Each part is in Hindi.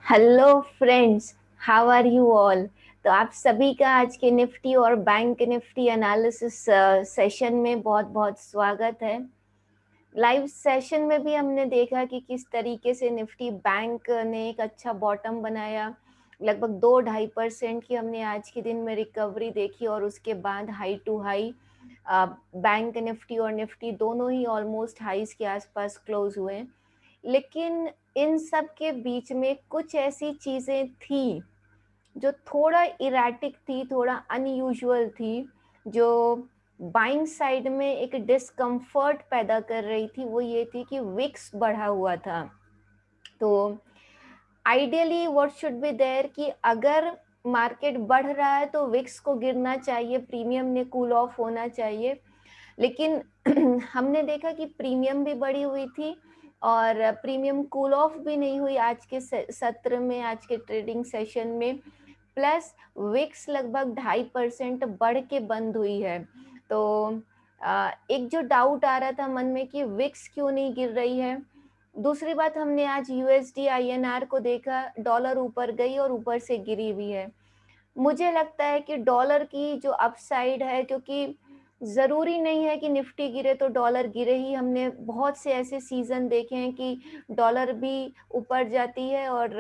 Hello friends, how are you all. तो आप सभी का आज के निफ्टी और बैंक निफ्टी एनालिसिस सेशन में बहुत बहुत स्वागत है। लाइव सेशन में भी हमने देखा कि किस तरीके से निफ्टी बैंक ने एक अच्छा बॉटम बनाया। लगभग 2-2.5% की हमने आज के दिन में रिकवरी देखी और उसके बाद high to high bank nifty और निफ्टी दोनों ही ऑलमोस्ट हाईज के आसपास क्लोज हुए। लेकिन इन सब के बीच में कुछ ऐसी चीजें थी जो थोड़ा इराटिक थी, थोड़ा अनयूजुअल थी, जो बाइंग साइड में एक डिस्कम्फर्ट पैदा कर रही थी। वो ये थी कि विक्स बढ़ा हुआ था। तो ideally what should be there कि अगर मार्केट बढ़ रहा है तो विक्स को गिरना चाहिए, प्रीमियम ने कूल ऑफ होना चाहिए। लेकिन हमने देखा कि प्रीमियम भी बढ़ी हुई थी और प्रीमियम कूल ऑफ भी नहीं हुई आज के सत्र में, आज के ट्रेडिंग सेशन में। प्लस विक्स लगभग 2.5% बढ़ के बंद हुई है। तो एक जो डाउट आ रहा था मन में कि विक्स क्यों नहीं गिर रही है। दूसरी बात, हमने आज यूएसडी आईएनआर को देखा, डॉलर ऊपर गई और ऊपर से गिरी भी है। मुझे लगता है कि डॉलर की जो अपसाइड है, क्योंकि ज़रूरी नहीं है कि निफ्टी गिरे तो डॉलर गिरे ही। हमने बहुत से ऐसे सीज़न देखे हैं कि डॉलर भी ऊपर जाती है और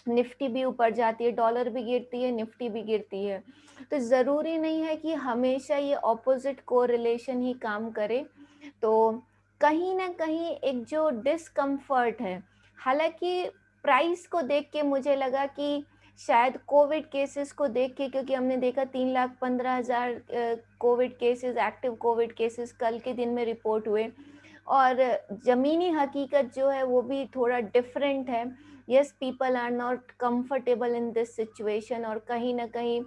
निफ्टी भी ऊपर जाती है, डॉलर भी गिरती है, निफ्टी भी गिरती है। तो ज़रूरी नहीं है कि हमेशा ये ऑपोजिट कोरिलेशन ही काम करे। तो कहीं ना कहीं एक जो डिस्कम्फर्ट है, हालांकि प्राइस को देख के मुझे लगा कि शायद कोविड केसेस को देख के, क्योंकि हमने देखा 3,15,000 Covid cases, active Covid cases कल के दिन में रिपोर्ट हुए और ज़मीनी हकीकत जो है वो भी थोड़ा डिफरेंट है। Yes, people are not comfortable in this situation और कहीं ना कहीं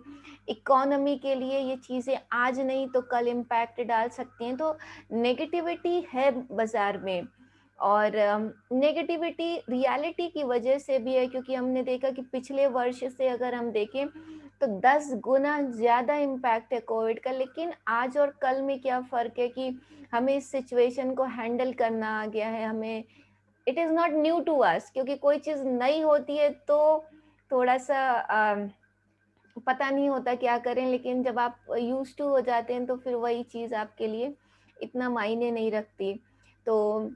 इकोनॉमी के लिए ये चीज़ें आज नहीं तो कल इम्पैक्ट डाल सकती हैं। तो नेगेटिविटी है बाजार में और नेगेटिविटी रियलिटी की वजह से भी है, क्योंकि हमने देखा कि पिछले वर्ष से अगर हम देखें तो 10 गुना ज़्यादा इम्पैक्ट है कोविड का। लेकिन आज और कल में क्या फ़र्क है कि हमें इस सिचुएशन को हैंडल करना आ गया है। हमें it is not new to us, क्योंकि कोई चीज़ नई होती है तो थोड़ा सा पता नहीं होता क्या करें, लेकिन जब आप यूज टू हो जाते हैं तो फिर वही चीज़ आपके लिए इतना मायने नहीं रखती। तो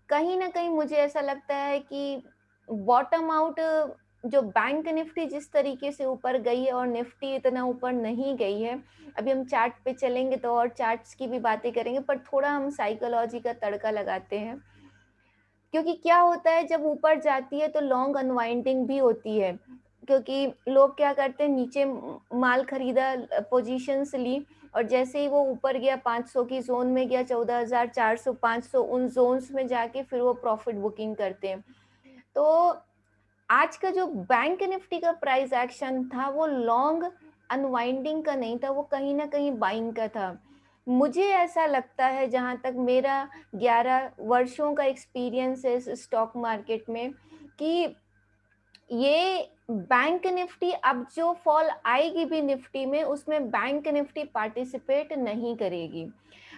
कहीं ना कहीं मुझे ऐसा लगता है कि बॉटम आउट, जो बैंक निफ्टी जिस तरीके से ऊपर गई है और निफ्टी इतना ऊपर नहीं गई है। अभी हम चार्ट पे चलेंगे तो और चार्ट्स की भी बातें करेंगे, पर थोड़ा हम साइकोलॉजी का तड़का लगाते हैं। क्योंकि क्या होता है, जब ऊपर जाती है तो लॉन्ग अनवाइंडिंग भी होती है, क्योंकि लोग क्या करते हैं, नीचे माल खरीदा, पोजीशंस ली और जैसे ही वो ऊपर गया 500 की जोन में गया, 14,400 500 उन जोन्स में जाके फिर वो प्रॉफिट बुकिंग करते हैं। तो आज का जो बैंक निफ्टी का प्राइस एक्शन था वो लॉन्ग अनवाइंडिंग का नहीं था, वो कहीं ना कहीं बाइंग का था। मुझे ऐसा लगता है, जहां तक मेरा 11 वर्षों का एक्सपीरियंस है इस स्टॉक मार्केट में, कि ये बैंक निफ्टी अब जो फॉल आएगी भी निफ्टी में, उसमें बैंक निफ्टी पार्टिसिपेट नहीं करेगी।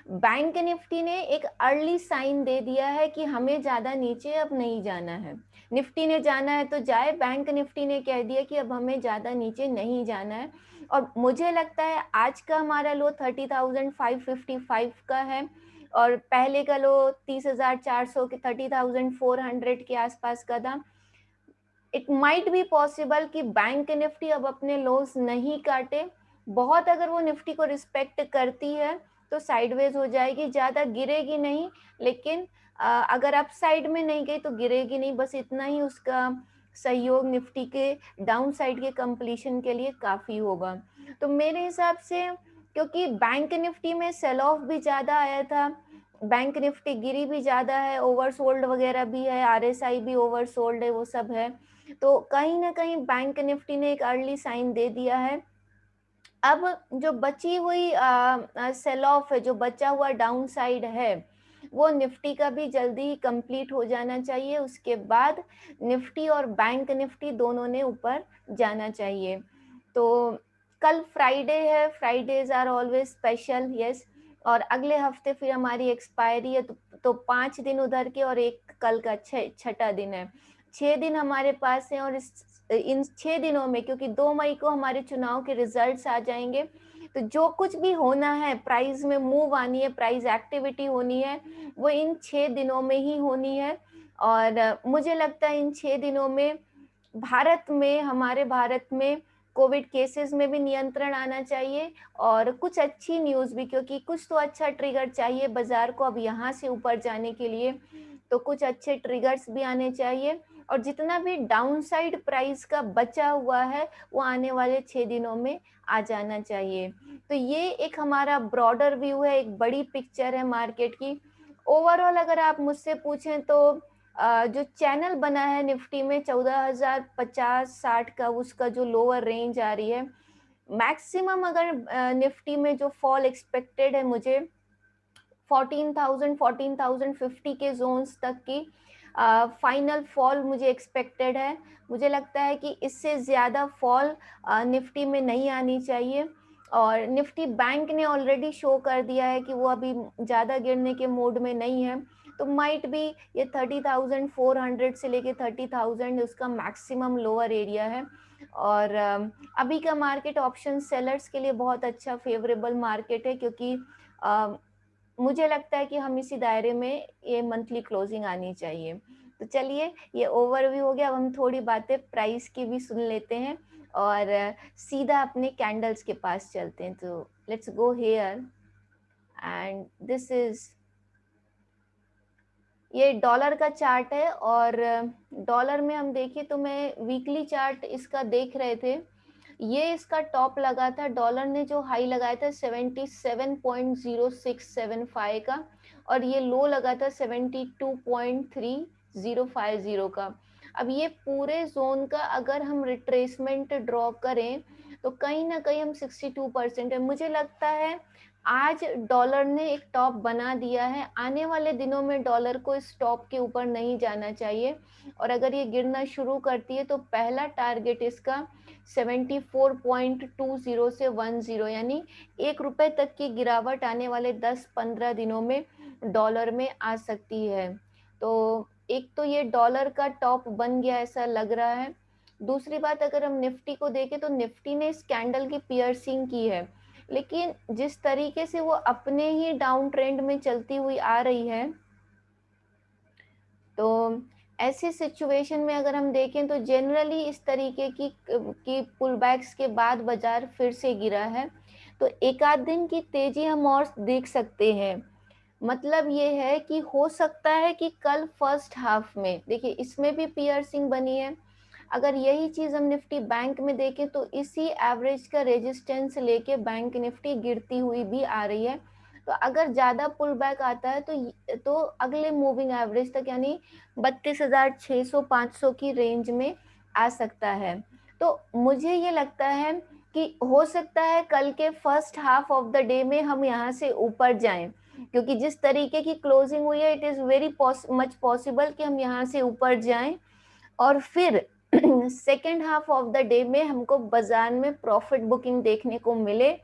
बैंक निफ्टी ने एक अर्ली साइन दे दिया है कि हमें ज्यादा नीचे अब नहीं जाना है। निफ्टी ने जाना है तो जाए, बैंक निफ्टी ने कह दिया कि अब हमें ज्यादा नीचे नहीं जाना है। और मुझे लगता है आज का हमारा लो 30,555 का है और पहले का लो 30,400 के 30,400 के आसपास का था। इट माइट बी पॉसिबल कि बैंक निफ्टी अब अपने लोज नहीं काटे। बहुत अगर वो निफ्टी को रिस्पेक्ट करती है तो साइडवेज हो जाएगी, ज्यादा गिरेगी नहीं। लेकिन अगर अप साइड में नहीं गई तो गिरेगी नहीं, बस इतना ही उसका सहयोग निफ्टी के डाउन साइड के कंप्लीशन के लिए काफी होगा। तो मेरे हिसाब से, क्योंकि बैंक निफ्टी में सेल ऑफ भी ज्यादा आया था, बैंक निफ्टी गिरी भी ज्यादा है, ओवरसोल्ड वगैरह भी है, आरएसआई भी ओवरसोल्ड है, वो सब है। तो कहीं ना कहीं बैंक निफ्टी ने एक अर्ली साइन दे दिया है। अब जो बची हुई सेल ऑफ है, जो बचा हुआ डाउन साइड है, वो निफ्टी का भी जल्दी ही कंप्लीट हो जाना चाहिए। उसके बाद निफ्टी और बैंक निफ्टी दोनों ने ऊपर जाना चाहिए। तो कल फ्राइडे है, Fridays are always special, yes. और अगले हफ्ते फिर हमारी एक्सपायरी है, तो 5 दिन उधर के और एक कल का छठा दिन है। 6 दिन हमारे पास हैं और इन 6 दिनों में, क्योंकि 2 मई को हमारे चुनाव के रिजल्ट्स आ जाएंगे, तो जो कुछ भी होना है, प्राइस में मूव आनी है, प्राइस एक्टिविटी होनी है, वो इन 6 दिनों में ही होनी है। और मुझे लगता है इन 6 दिनों में भारत में, हमारे भारत में कोविड केसेस में भी नियंत्रण आना चाहिए, और कुछ अच्छी न्यूज़ भी, क्योंकि कुछ तो अच्छा ट्रिगर चाहिए बाजार को अब यहाँ से ऊपर जाने के लिए, तो कुछ अच्छे ट्रिगर्स भी आने चाहिए, और जितना भी डाउनसाइड प्राइस का बचा हुआ है वो आने वाले 6 दिनों में आ जाना चाहिए। तो ये एक हमारा ब्रॉडर व्यू है, एक बड़ी पिक्चर है मार्केट की। ओवरऑल अगर आप मुझसे पूछें तो जो चैनल बना है निफ्टी में 14,050-60 का, उसका जो लोअर रेंज आ रही है, मैक्सिमम अगर निफ्टी में जो फॉल एक्सपेक्टेड है मुझे 14,000-14,050 के जोन्स तक की फाइनल फॉल मुझे एक्सपेक्टेड है। मुझे लगता है कि इससे ज़्यादा फॉल निफ्टी में नहीं आनी चाहिए, और निफ्टी बैंक ने ऑलरेडी शो कर दिया है कि वो अभी ज़्यादा गिरने के मोड में नहीं है, तो माइट भी ये 30,400 से लेके 30,000 उसका मैक्सिमम लोअर एरिया है। और अभी का मार्केट ऑप्शन सेलर्स के लिए बहुत अच्छा फेवरेबल मार्केट है, क्योंकि मुझे लगता है कि हम इसी दायरे में ये मंथली क्लोजिंग आनी चाहिए। तो चलिए, ये ओवरव्यू हो गया, अब हम थोड़ी बातें प्राइस की भी सुन लेते हैं और सीधा अपने कैंडल्स के पास चलते हैं। तो let's go here, and this is, ये डॉलर का चार्ट है, और डॉलर में हम देखें तो मैं वीकली चार्ट इसका देख रहे थे, ये इसका टॉप लगा था, डॉलर ने जो हाई लगाया था 77.0675 का, और ये लो लगा था 72.3050 का। अब ये पूरे जोन का अगर हम रिट्रेसमेंट ड्रॉ करें तो कहीं ना कहीं हम 62% है। मुझे लगता है आज डॉलर ने एक टॉप बना दिया है, आने वाले दिनों में डॉलर को इस टॉप के ऊपर नहीं जाना चाहिए, और अगर ये गिरना शुरू करती है तो पहला टारगेट इसका 74.20 से 10, यानी 1 रुपए तक की गिरावट आने वाले 10-15 दिनों में डॉलर में आ सकती है। तो एक तो ये डॉलर का टॉप बन गया ऐसा लग रहा है। दूसरी बात, अगर हम निफ्टी को देखें तो निफ्टी ने इस कैंडल की पियर्सिंग की है, लेकिन जिस तरीके से वो अपने ही डाउन ट्रेंड में चलती हुई आ रही है, तो ऐसी सिचुएशन में अगर हम देखें तो जनरली इस तरीके की पुल बैक्स के बाद बाजार फिर से गिरा है, तो एक आध दिन की तेजी हम और देख सकते हैं। मतलब ये है कि हो सकता है कि कल फर्स्ट हाफ में, देखिए इसमें भी पियर्सिंग बनी है, अगर यही चीज हम निफ्टी बैंक में देखें तो इसी एवरेज का रेजिस्टेंस लेके बैंक निफ्टी गिरती हुई भी आ रही है। तो अगर ज्यादा पुल बैक आता है तो अगले मूविंग एवरेज तक, यानी 32,600-500 की रेंज में आ सकता है। तो मुझे ये लगता है कि हो सकता है कल के first half of the day में हम यहाँ से ऊपर जाएं, क्योंकि जिस तरीके की क्लोजिंग हुई है it is very much possible कि हम यहाँ से ऊपर जाएं, और फिर second half of the day में हमको बाजार में प्रॉफिट बुकिंग देखने को मिले,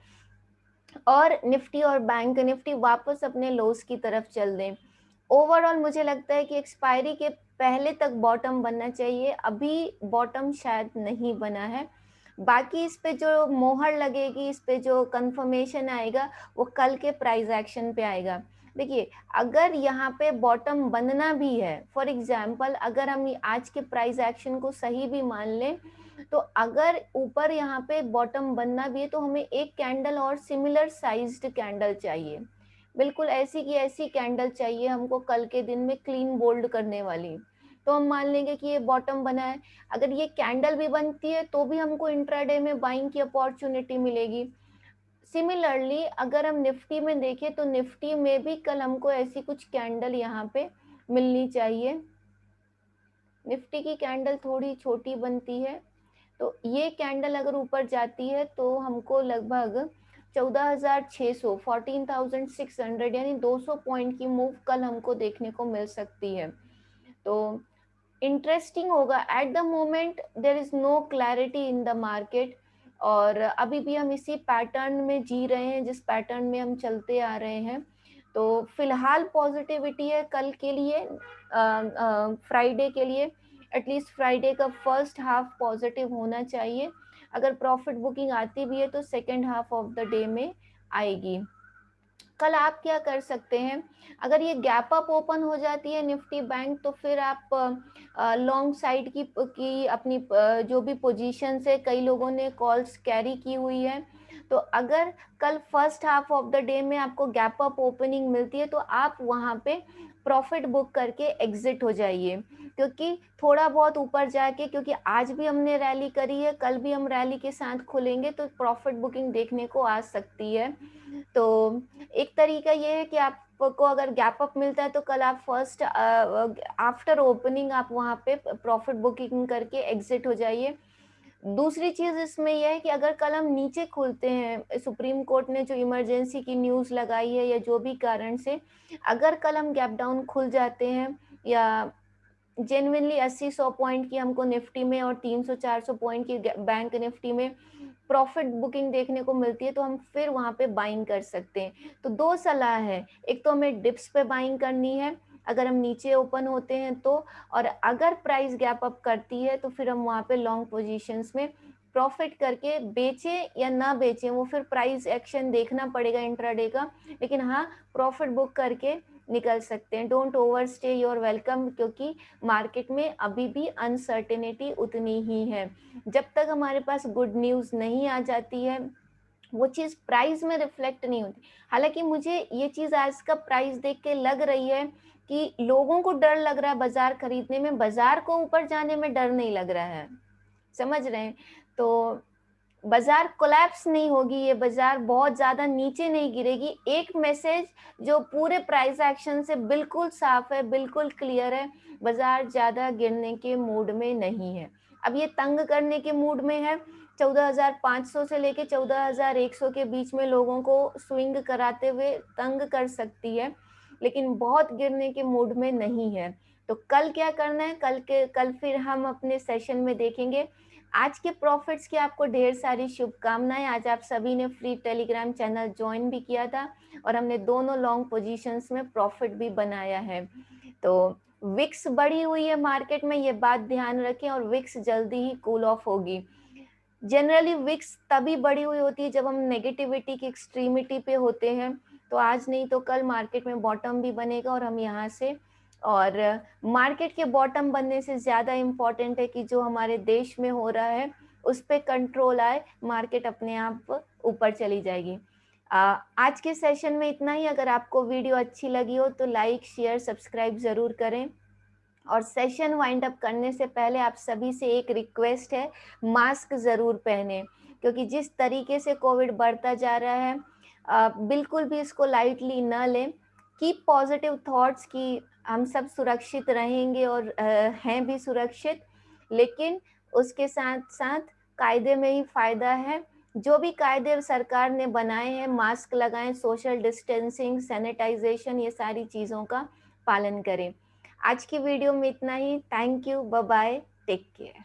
और निफ्टी और बैंक निफ्टी वापस अपने लोस की तरफ चल दें। ओवरऑल मुझे लगता है कि एक्सपायरी के पहले तक बॉटम बनना चाहिए, अभी बॉटम शायद नहीं बना है। बाकी इस पे जो मोहर लगेगी, इस पे जो कंफर्मेशन आएगा, वो कल के प्राइस एक्शन पे आएगा। देखिए, अगर यहाँ पे बॉटम बनना भी है, फॉर एग्जाम्पल अगर हम आज के प्राइस एक्शन को सही भी मान लें, तो अगर ऊपर यहाँ पे बॉटम बनना भी है तो हमें एक कैंडल और सिमिलर साइज्ड कैंडल चाहिए, बिल्कुल ऐसी की ऐसी कैंडल चाहिए हमको कल के दिन में क्लीन बोल्ड करने वाली, तो हम मान लेंगे कि ये बॉटम बना है। अगर ये कैंडल भी बनती है तो भी हमको इंट्राडे में बाइंग की अपॉर्चुनिटी मिलेगी। सिमिलरली अगर हम निफ्टी में देखें तो निफ्टी में भी कल हमको ऐसी कुछ कैंडल यहाँ पे मिलनी चाहिए। निफ्टी की कैंडल थोड़ी छोटी बनती है, तो ये कैंडल अगर ऊपर जाती है तो हमको लगभग 14,600, 14,600, यानी 200 पॉइंट की मूव कल हमको देखने को मिल सकती है। तो इंटरेस्टिंग होगा। At the moment there is no clarity in the market, और अभी भी हम इसी पैटर्न में जी रहे हैं जिस पैटर्न में हम चलते आ रहे हैं। तो फिलहाल पॉजिटिविटी है कल के लिए, फ्राइडे के लिए। एटलीस्ट फ्राइडे का फर्स्ट हाफ पॉजिटिव होना चाहिए। अगर प्रॉफिट बुकिंग आती भी है तो second half of the day में आएगी। कल आप क्या कर सकते हैं, अगर ये गैप अप ओपन हो जाती है निफ्टी बैंक, तो फिर आप लॉन्ग साइड की अपनी जो भी पोजीशन है, कई लोगों ने कॉल्स कैरी की हुई है, तो अगर कल first half of the day में आपको गैप अप ओपनिंग मिलती है तो आप वहां पे प्रॉफिट बुक करके एग्जिट हो जाइए। क्योंकि थोड़ा बहुत ऊपर जाके, क्योंकि आज भी हमने रैली करी है, कल भी हम रैली के साथ खुलेंगे, तो प्रॉफिट बुकिंग देखने को आ सकती है। तो एक तरीका ये है कि आपको अगर गैप अप मिलता है तो कल आप फर्स्ट आफ्टर ओपनिंग आप वहां पे प्रॉफिट बुकिंग करके एग्जिट हो जाइए। दूसरी चीज इसमें यह है कि अगर कल हम नीचे खुलते हैं, सुप्रीम कोर्ट ने जो इमरजेंसी की न्यूज लगाई है या जो भी कारण से, अगर कल हम गैप डाउन खुल जाते हैं या जेन्युइनली 80-100 पॉइंट की हमको निफ्टी में और 300-400 पॉइंट की बैंक निफ्टी में प्रॉफिट बुकिंग देखने को मिलती है, तो हम फिर वहां पे बाइंग कर सकते हैं। तो दो सलाह है, एक तो हमें डिप्स पे बाइंग करनी है अगर हम नीचे ओपन होते हैं तो, और अगर प्राइस गैप अप करती है तो फिर हम वहां पे लॉन्ग पोजीशंस में प्रॉफिट करके बेचे या ना बेचे, वो फिर प्राइस एक्शन देखना पड़ेगा इंट्राडे का, लेकिन हाँ प्रॉफिट बुक करके निकल सकते हैं। Don't over stay your welcome, क्योंकि मार्केट में अभी भी अनसर्टेनिटी उतनी ही है। जब तक हमारे पास गुड न्यूज़ नहीं आ जाती है, वो चीज़ प्राइस में रिफ्लेक्ट नहीं होती। हालांकि मुझे ये चीज़ आज का प्राइस देख के लग रही है कि लोगों को डर लग रहा है बाजार खरीदने में, बाजार को ऊपर जाने में डर नहीं लग रहा है, समझ रहे हैं? तो बाजार कोलैप्स नहीं होगी, ये बाजार बहुत ज्यादा नीचे नहीं गिरेगी। एक मैसेज जो पूरे प्राइस एक्शन से बिल्कुल साफ है, बिल्कुल क्लियर है, बाजार ज्यादा गिरने के मूड में नहीं है। अब ये तंग करने के मूड में है, 14,500 से लेके 14,100 के बीच में लोगों को स्विंग कराते हुए तंग कर सकती है, लेकिन बहुत गिरने के मूड में नहीं है। तो कल क्या करना है, कल फिर हम अपने सेशन में देखेंगे। आज के प्रॉफिट्स की आपको ढेर सारी शुभकामनाएं। आज आप सभी ने फ्री टेलीग्राम चैनल ज्वाइन भी किया था और हमने दोनों लॉन्ग पोजीशंस में प्रॉफिट भी बनाया है। तो विक्स बढ़ी हुई है मार्केट में, ये बात ध्यान रखें, और विक्स जल्दी ही कूल ऑफ होगी। जनरली विक्स तभी बढ़ी हुई होती है जब हम नेगेटिविटी की एक्सट्रीमिटी पे होते हैं, तो आज नहीं तो कल मार्केट में बॉटम भी बनेगा और हम यहाँ से, और मार्केट के बॉटम बनने से ज़्यादा इम्पोर्टेंट है कि जो हमारे देश में हो रहा है उस पर कंट्रोल आए, मार्केट अपने आप ऊपर चली जाएगी। आज के सेशन में इतना ही। अगर आपको वीडियो अच्छी लगी हो तो लाइक शेयर सब्सक्राइब ज़रूर करें, और सेशन वाइंड अप करने से पहले आप सभी से एक रिक्वेस्ट है, मास्क ज़रूर पहने, क्योंकि जिस तरीके से कोविड बढ़ता जा रहा है, बिल्कुल भी इसको लाइटली न लें। कीप पॉजिटिव थॉट्स कि हम सब सुरक्षित रहेंगे और हैं भी सुरक्षित, लेकिन उसके साथ साथ कायदे में ही फायदा है। जो भी कायदे सरकार ने बनाए हैं, मास्क लगाएं, सोशल डिस्टेंसिंग, सैनिटाइजेशन, ये सारी चीज़ों का पालन करें। आज की वीडियो में इतना ही। Thank you, bye bye, take care.